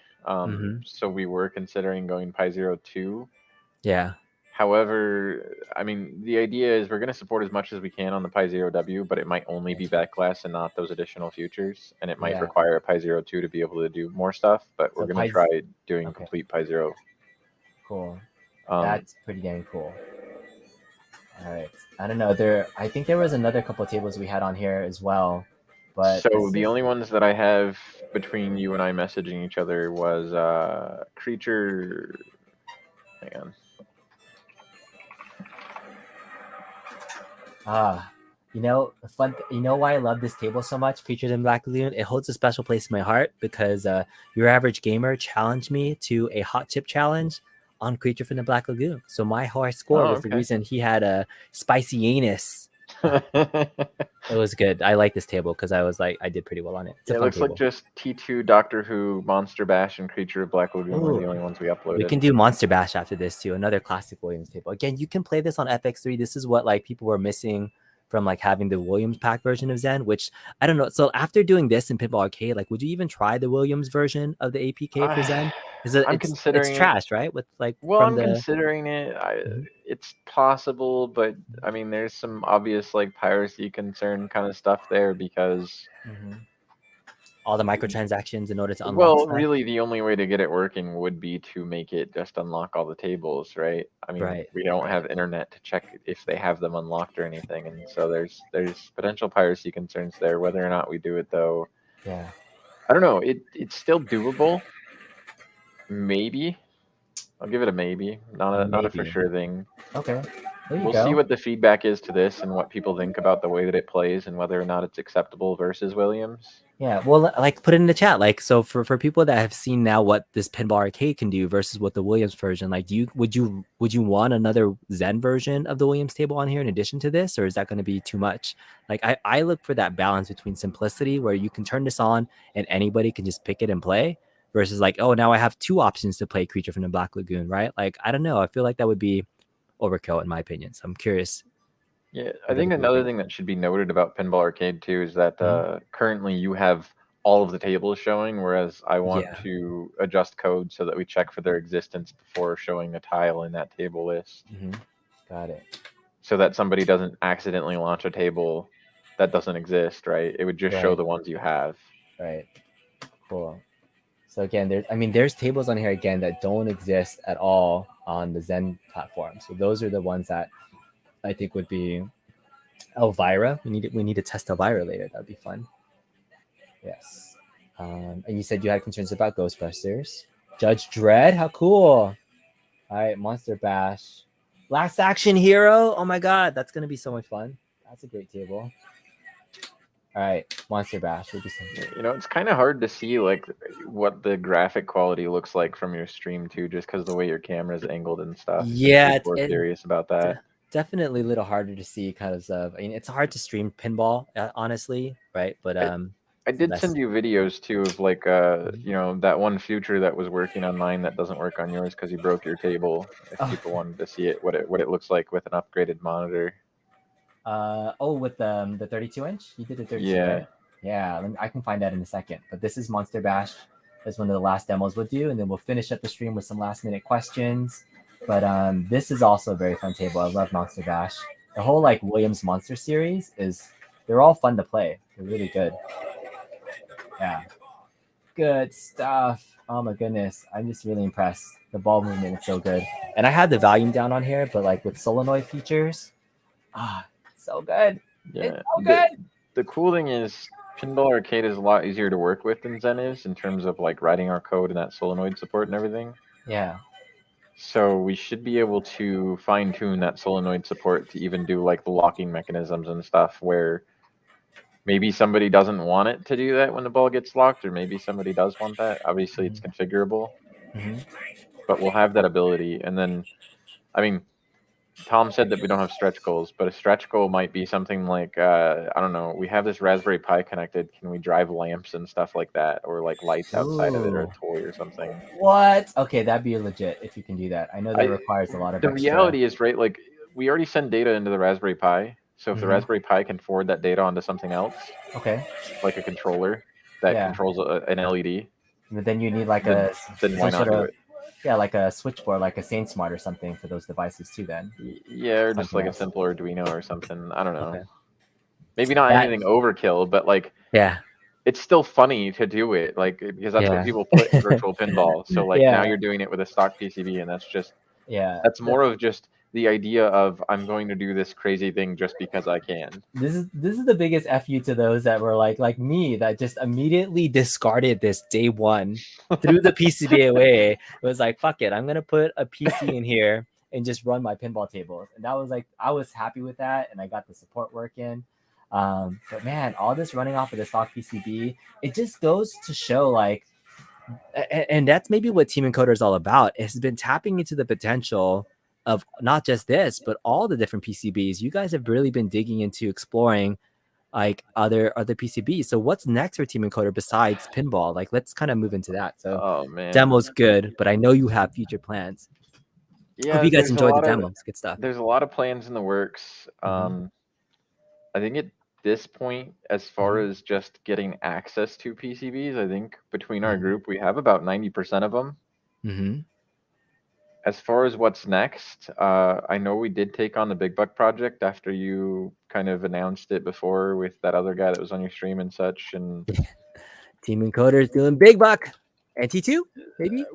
So we were considering going Pi Zero 2. Yeah. However, I mean, the idea is we're going to support as much as we can on the Pi Zero W, but it might only be backglass and not those additional features. And it might Yeah. require a Pi Zero 2 to be able to do more stuff, but we're So going to try doing okay. complete Pi Zero. Cool. Um, That's pretty dang cool. All right. I don't know. I think there was another couple of tables we had on here as well, but so the only ones that I have between you and I messaging each other was Creature. Hang on. You know, you know why I love this table so much, Featured in Black Lagoon? It holds a special place in my heart because Your Average Gamer challenged me to a hot chip challenge on Creature from the Black Lagoon. So my high score was the reason he had a spicy anus. It was good. I like this table because I was like, I did pretty well on it. It's a fun looks table. like just T2, Doctor Who, Monster Bash, and Creature of Black Lagoon were the only ones we uploaded. We can do Monster Bash after this too. Another classic Williams table. Again, you can play this on FX3. This is what like people were missing from like having the Williams pack version of Zen, which I don't know. So after doing this in Pinball Arcade, like, would you even try the Williams version of the APK for Zen? I'm considering it's trash, right? With like, considering it. It's possible, but I mean, there's some obvious like piracy concern kind of stuff there because all the microtransactions in order to unlock. Well, really, the only way to get it working would be to make it just unlock all the tables, right? I mean, we don't have internet to check if they have them unlocked or anything, and so there's potential piracy concerns there. Whether or not we do it, though, I don't know. It's still doable. Maybe. I'll give it a maybe, not a for sure thing. Okay. We'll see what the feedback is to this and what people think about the way that it plays and whether or not it's acceptable versus Williams. Yeah, well, like put it in the chat. Like, so for people that have seen now what this Pinball Arcade can do versus what the Williams version, like, would you want another Zen version of the Williams table on here in addition to this, or is that going to be too much? Like, I look for that balance between simplicity where you can turn this on and anybody can just pick it and play, versus like, oh, now I have two options to play Creature from the Black Lagoon, right? Like, I don't know. I feel like that would be overkill in my opinion. So I'm curious. Yeah, I think another thing that should be noted about Pinball Arcade too is that currently you have all of the tables showing, whereas I want to adjust code so that we check for their existence before showing a tile in that table list. Got it. So that somebody doesn't accidentally launch a table that doesn't exist, right? It would just show the ones you have. Right. Cool. So again, there's tables on here again that don't exist at all on the Zen platform. So those are the ones that I think would be Elvira. We need to test Elvira later. That'd be fun. Yes. And you said you had concerns about Ghostbusters. Judge Dredd, how cool. All right, Monster Bash. Last Action Hero. Oh my god, that's gonna be so much fun. That's a great table. All right, Monster Bash. You know, it's kind of hard to see like what the graphic quality looks like from your stream too, just because the way your camera's angled and stuff. Yeah, we're curious about that. Definitely a little harder to see because of. I mean, it's hard to stream pinball, honestly, right? But I did send you videos too of like you know, that one future that was working on mine that doesn't work on yours because you broke your table. If people wanted to see it, what it looks like with an upgraded monitor. With the 32-inch, you did the 32. Yeah. Right? Yeah. I can find that in a second. But this is Monster Bash. That's one of the last demos we'll do, and then we'll finish up the stream with some last minute questions. But this is also a very fun table. I love Monster Bash. The whole like Williams Monster series they're all fun to play. They're really good. Yeah. Good stuff. Oh my goodness. I'm just really impressed. The ball movement is so good. And I had the volume down on here, but like with solenoid features, so good. Yeah. It's so good. The cool thing is Pinball Arcade is a lot easier to work with than Zen is in terms of like writing our code and that solenoid support and everything. Yeah. So we should be able to fine tune that solenoid support to even do like the locking mechanisms and stuff where maybe somebody doesn't want it to do that when the ball gets locked, or maybe somebody does want that. Obviously it's configurable, but we'll have that ability. And then, I mean, Tom said that we don't have stretch goals, but a stretch goal might be something like, I don't know, we have this Raspberry Pi connected. Can we drive lamps and stuff like that? Or like lights outside of it, or a toy or something? What? Okay, that'd be legit if you can do that. I know that requires a lot of reality is, right, like we already send data into the Raspberry Pi. So if the Raspberry Pi can forward that data onto something else, like a controller that controls an LED. But then you need like then why not do it? Yeah, like a switchboard, like a SaintSmart or something for those devices too then. Yeah, or just like a simpler Arduino or something. I don't know. Maybe not anything overkill, but like it's still funny to do it, like, because that's what Yeah. people put in virtual pinball. So like now Yeah. you're doing it with a stock PCB, and Yeah. that's more of just the idea of I'm going to do this crazy thing just because I can. This is the biggest fu to those that were like me, that just immediately discarded this day one, threw the PCB away. It was like, fuck it, I'm gonna put a PC in here and just run my pinball tables. And that was like, I was happy with that, and I got the support working. But man, all this running off of the stock PCB, it just goes to show like, and that's maybe what Team Encoder is all about. It's been tapping into the potential of not just this, but all the different PCBs. You guys have really been digging into exploring like other PCBs. So what's next for Team Encoder besides pinball? Like, let's kind of move into that. So Oh man. demo's good, but I know you have future plans. Hope Yeah, you guys enjoyed the demo. It's good stuff. there's a lot of plans in the works. I think at this point, as far Mhm. as just getting access to PCBs, I think between our Mhm. group we have about 90% of them. Mhm. As far as what's next, I know we did take on the Big Buck project after you kind of announced it before with that other guy that was on your stream and such. And Team Encoder is doing big buck. And T2, maybe?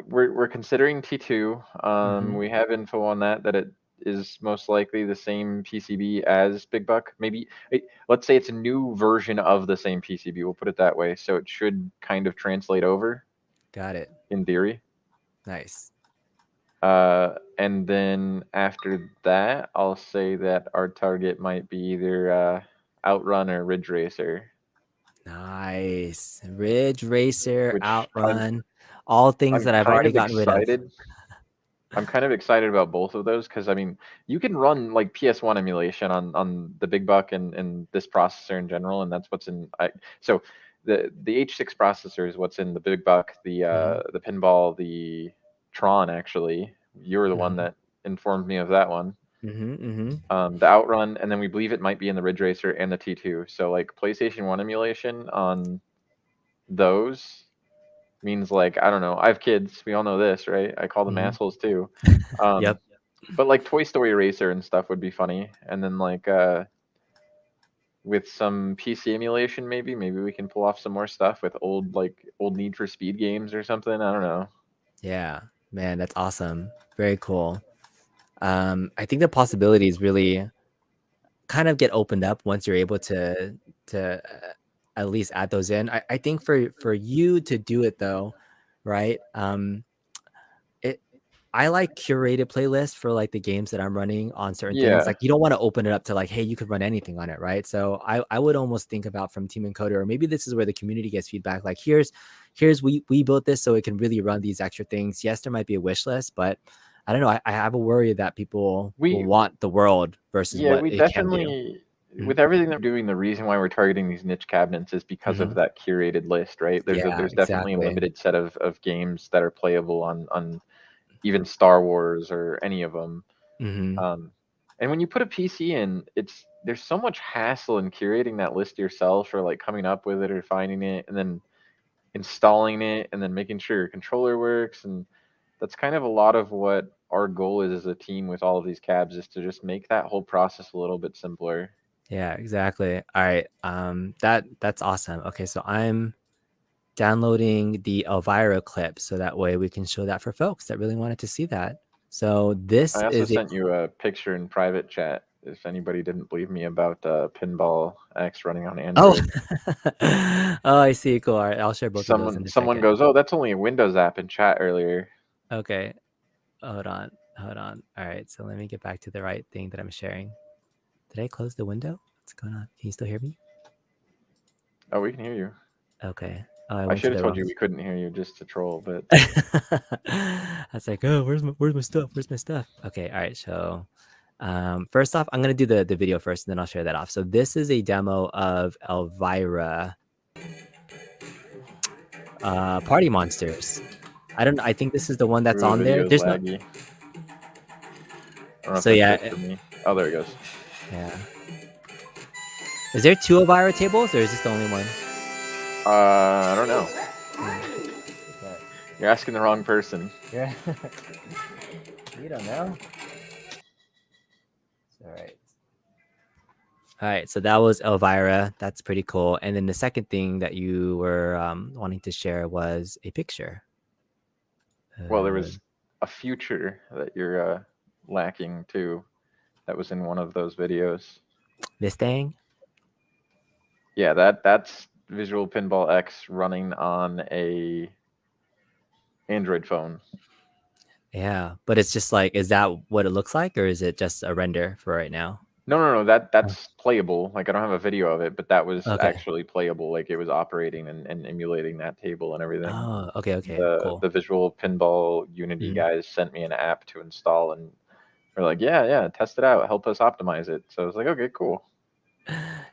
we're considering T2. Mhm. We have info on that it is most likely the same PCB as Big Buck. Maybe let's say it's a new version of the same PCB. We'll put it that way. So it should kind of translate over Got it. in theory. Nice. And then after that, I'll say that our target might be either Outrun or Ridge Racer, Nice. Ridge Racer, which Outrun, all things I'm that I've kind already of gotten rid of. excited. I'm kind of excited about both of those because I mean, you can run like PS1 emulation on the Big Buck and this processor in general, and that's what's in. So the H6 processor is what's in the Big Buck, Mhm. the Pinball, the Tron. Actually, you were the one Mhm. that informed me of that one. Mhm. Mhm. The Outrun, and then we believe it might be in the Ridge Racer and the T2. So like PlayStation 1 emulation on those means like I don't know. I have kids. We all know this, right? I call them Mhm. assholes too. Um, Yep. but like Toy Story Racer and stuff would be funny. And then like with some PC emulation, maybe we can pull off some more stuff with old Need for Speed games or something. I don't know. Yeah. Man, that's awesome. Very cool. I think the possibilities really kind of get opened up once you're able to at least add those in. I think for you to do it though, right? It I like curated playlists for like the games that I'm running on certain things. Yeah, Like you don't want to open it up to like, hey, you could run anything on it, right? So I would almost think about from Team Encoder, or maybe this is where the community gets feedback. Like here's we built this so it can really run these extra things. Yes, there might be a wish list, but I don't know. I have a worry that people will we want the world versus yeah what we it can do. definitely Mhm. with everything that we're doing. The reason why we're targeting these niche cabinets is because of Mhm. that curated list, right? Yeah, There's definitely a exactly. limited set of games that are playable on even Star Wars or any of them. Mhm. Um, and when you put a PC in, there's so much hassle in curating that list yourself, or like coming up with it or finding it and then installing it and then making sure your controller works. And that's kind of a lot of what our goal is as a team with all of these cabs, is to just make that whole process a little bit simpler. Yeah, exactly. All right. That's awesome. Okay, so I'm downloading the Elvira clip so that way we can show that for folks that really wanted to see that. So this I also is a sent you a picture in private chat if anybody didn't believe me about Pinball X running on oh Android. oh I see. Cool. All right, I'll share both of those in a Someone second. goes, "Oh, that's only a Windows app," in chat earlier. Okay, hold on, hold on. All right, so let me get back to the right thing that I'm sharing. Did I close the window? What's going on? Can you still hear me? Oh, we can hear you. Okay. Oh, I I went to should have the told wrong. you we couldn't hear you just to troll, but I was like, oh, where's my stuff? Where's my stuff? Okay, all right. So, first off, I'm gonna do the video first, and then I'll share that off. So this is a demo of Elvira, Party Monsters. I don't. I think this is the one that's ooh, the on there. video is There's no. laggy. I don't know if So that's yeah, just for me. Oh, there it goes. yeah. Is there two Elvira tables, or is this the only one? I don't know. Okay. You're asking the wrong person. Yeah. You don't know. All right. All right, so that was Elvira. That's pretty cool. And then the second thing that you were wanting to share was a picture. Well, there was a future that you're lacking too. That was in one of those videos. This thing. Yeah, that's Visual Pinball X running on a Android phone. Yeah, but it's just like, is that what it looks like, or is it just a render for right now? No. That's playable. Like I don't have a video of it, but that was Okay. actually playable. Like it was operating and emulating that table and everything. Oh, okay, cool. The Visual Pinball Unity guys sent me an app to install, and we're like, yeah, test it out, help us optimize it. So I was like, okay, cool.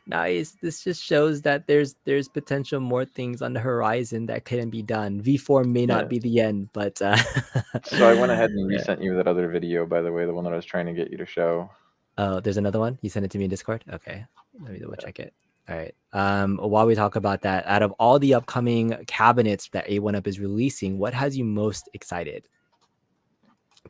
Nice. This just shows that there's potential more things on the horizon that couldn't be done. V4 may not be the end, but So I went ahead and resent you that other video, by the way, the one that I was trying to get you to show. Oh, there's another one. You sent it to me in Discord. Okay, let me double check it. All right. While we talk about that, out of all the upcoming cabinets that A1Up is releasing, what has you most excited?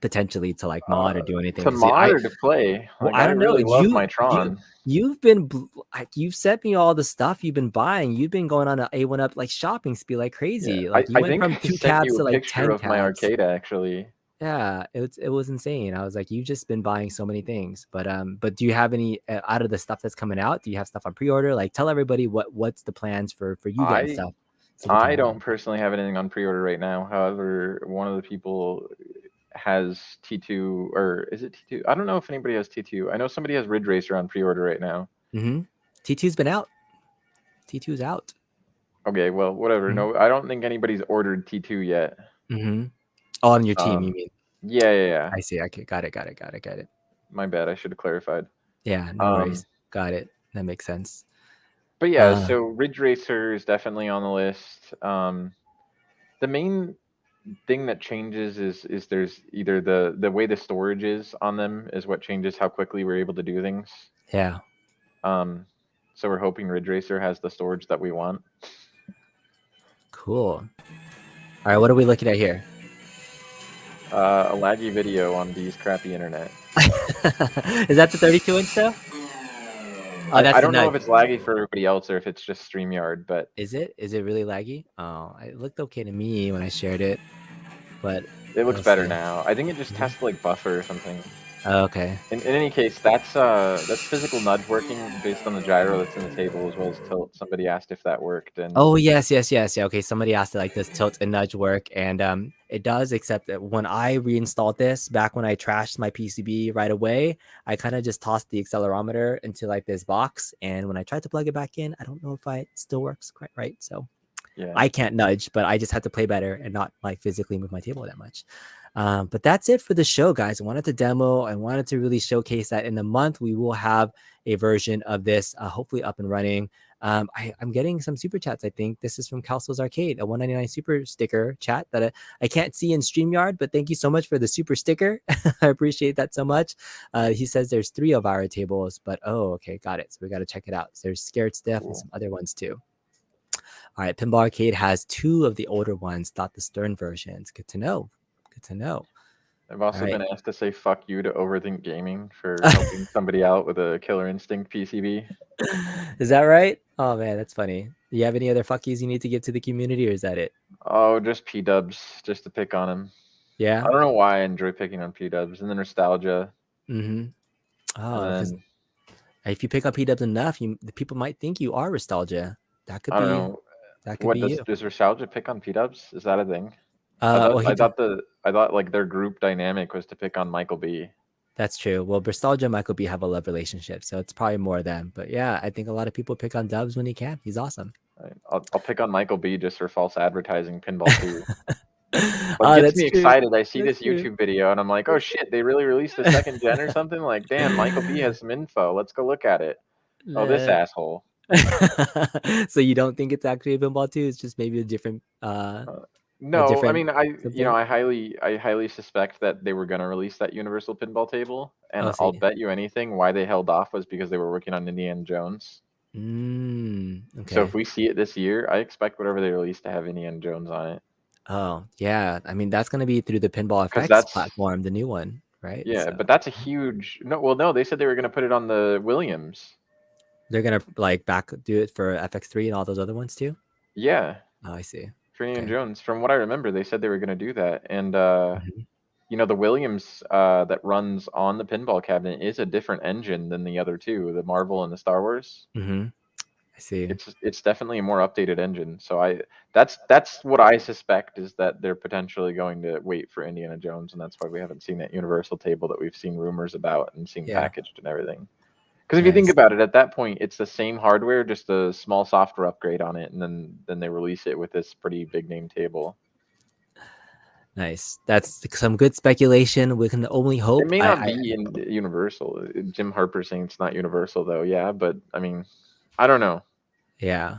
Potentially to like mod or do anything to mod or to play. Well, like, I don't really know. love my Tron. You've been like, you've sent me all the stuff you've been buying. You've been going on an A1Up like shopping spree like crazy. Yeah. Like you went from I 2 sent cabs you to a like picture 10 of my cabs. arcade actually. Yeah, it was insane. I was like, you've just been buying so many things. But do you have any out of the stuff that's coming out? Do you have stuff on pre-order? Like, tell everybody what's the plans for you getting stuff. So I don't personally have anything on pre-order right now. However, one of the people has T2, or is it T2? I don't know if anybody has T2. I know somebody has Ridge Racer on pre-order right now. T2's been out. T2's out. Okay, well, whatever. No, I don't think anybody's ordered T2 yet. Oh, on your team, you mean? Yeah. I see. Okay, got it. My bad. I should have clarified. Yeah, no worries. Got it. That makes sense. But yeah, so Ridge Racer is definitely on the list. The main thing that changes is there's either the way the storage is on them is what changes how quickly we're able to do things. Yeah. So we're hoping Ridge Racer has the storage that we want. Cool. All right, what are we looking at here? A laggy video on B's crappy internet. Is that the 32-inch though? Oh, I don't know if it's laggy for everybody else or if it's just StreamYard, but is it really laggy? Oh, it looked okay to me when I shared it, but it looks better now. I think it just tests like buffer or something. Oh, okay. In any case, that's physical nudge working based on the gyro that's in the table as well as tilt. Somebody asked if that worked, and oh yes. Yeah, okay, somebody asked like, does tilt and nudge work? And it does, except that when I reinstalled this back when I trashed my PCB right away, I kind of just tossed the accelerometer into like this box, and when I tried to plug it back in, I don't know if it still works quite right. So yeah, I can't nudge, but I just had to play better and not like physically move my table that much. But that's it for the show, guys. I wanted to demo. I wanted to really showcase that in the month we will have a version of this, hopefully up and running. I'm getting some super chats. I think this is from Calso's Arcade, a 199 super sticker chat that I can't see in StreamYard, but thank you so much for the super sticker. I appreciate that so much. He says there's 3 of our tables, but oh, okay, got it. So we got to check it out. So there's Scared Stiff and some other ones too. All right, Pinball Arcade has 2 of the older ones, not the Stern versions. Good to know. I've also been asked to say fuck you to Overthink Gaming for helping somebody out with a Killer Instinct PCB. Is that right? Oh man, that's funny. Do you have any other fuck yous you need to give to the community, or is that it? Oh, just P-dubs, just to pick on him. Yeah? I don't know why I enjoy picking on P-dubs. And then Nostalgia. Oh, if you pick up P-dubs enough, the people might think you are Nostalgia. That could be. I don't know. That could be you. Does Nostalgia pick on P-dubs? Is that a thing? I thought like their group dynamic was to pick on Michael B. That's true. Well, Nostalgia and Michael B have a love relationship, so it's probably more them. But yeah, I think a lot of people pick on Dubs when he can. He's awesome. Right. I'll pick on Michael B just for false advertising Pinball 2. What gets me excited, I see this YouTube video and I'm like, oh shit, they really released the 2nd gen or something? Like, damn, Michael B has some info. Let's go look at it. Oh, this asshole. So you don't think it's actually a Pinball 2? It's just maybe a different no, I mean, I highly suspect that they were gonna release that Universal Pinball table, and I'll bet you anything why they held off was because they were working on Indiana Jones. Okay. So if we see it this year, I expect whatever they release to have Indiana Jones on it. Oh yeah, I mean that's gonna be through the Pinball FX platform, the new one, right? Yeah, but that's a huge no. Well, no, they said they were gonna put it on the Williams. They're gonna like do it for FX3 and all those other ones too. Yeah, Oh, I see. for Indiana Okay. Jones. From what I remember, they said they were going to do that. And Mhm. you know, the Williams that runs on the pinball cabinet is a different engine than the other two, the Marvel and the Star Wars. I see. It's definitely a more updated engine. So that's what I suspect, is that they're potentially going to wait for Indiana Jones, and that's why we haven't seen that Universal table that we've seen rumors about and seen Yeah. packaged and everything. Because if you think Nice. about it, at that point, it's the same hardware, just a small software upgrade on it, and then they release it with this pretty big name table. Nice. That's some good speculation. We can only It hope. may not be in Universal. Jim Harper saying it's not Universal though, yeah, but I mean, I don't know. Yeah.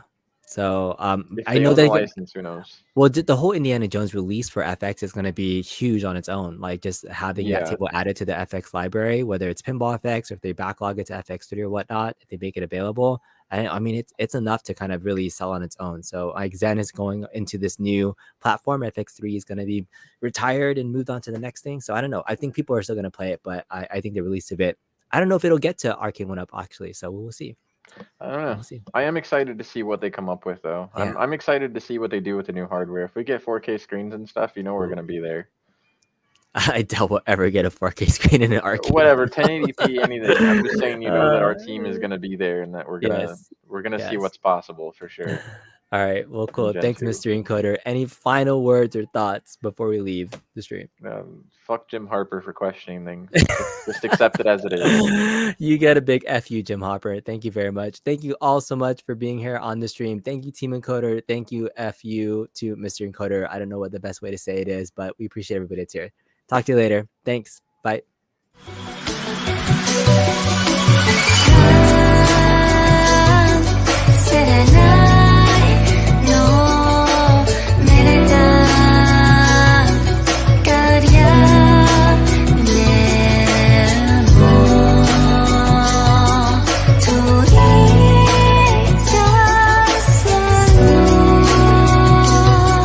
So If I they know own the that license, who knows? well, the whole Indiana Jones release for FX is going to be huge on its own. Like just having that Yeah, table added to the FX library, whether it's Pinball FX or if they backlog it to FX3 or whatnot, if they make it available. I mean, it's enough to kind of really sell on its own. So like Zen is going into this new platform. FX3 is going to be retired and moved on to the next thing. So I don't know. I think people are still going to play it, but I think they released a bit. I don't know if it'll get to Arcade1Up actually. So we'll see. I don't know. We'll see. I am excited to see what they come up with though. Yeah. I'm excited to see what they do with the new hardware. If we get 4K screens and stuff, you know we're gonna be there. I doubt we'll ever get a 4K screen in an arcade. Whatever, 1080p, anything. I'm just saying, you know, that our team is gonna be there and that Yes. we're gonna see Yes. what's possible for sure. All right. Well, In cool. Gen Thanks, 2. Mystery Encoder. Any final words or thoughts before we leave the stream? Fuck Jim Harper for questioning things. Just accept it as it is. You get a big F you, Jim Hopper. Thank you very much. Thank you all so much for being here on the stream. Thank you, Team Encoder. Thank you, F you to Mr. Encoder. I don't know what the best way to say it is, but we appreciate everybody that's here. Talk to you later. Thanks. Bye.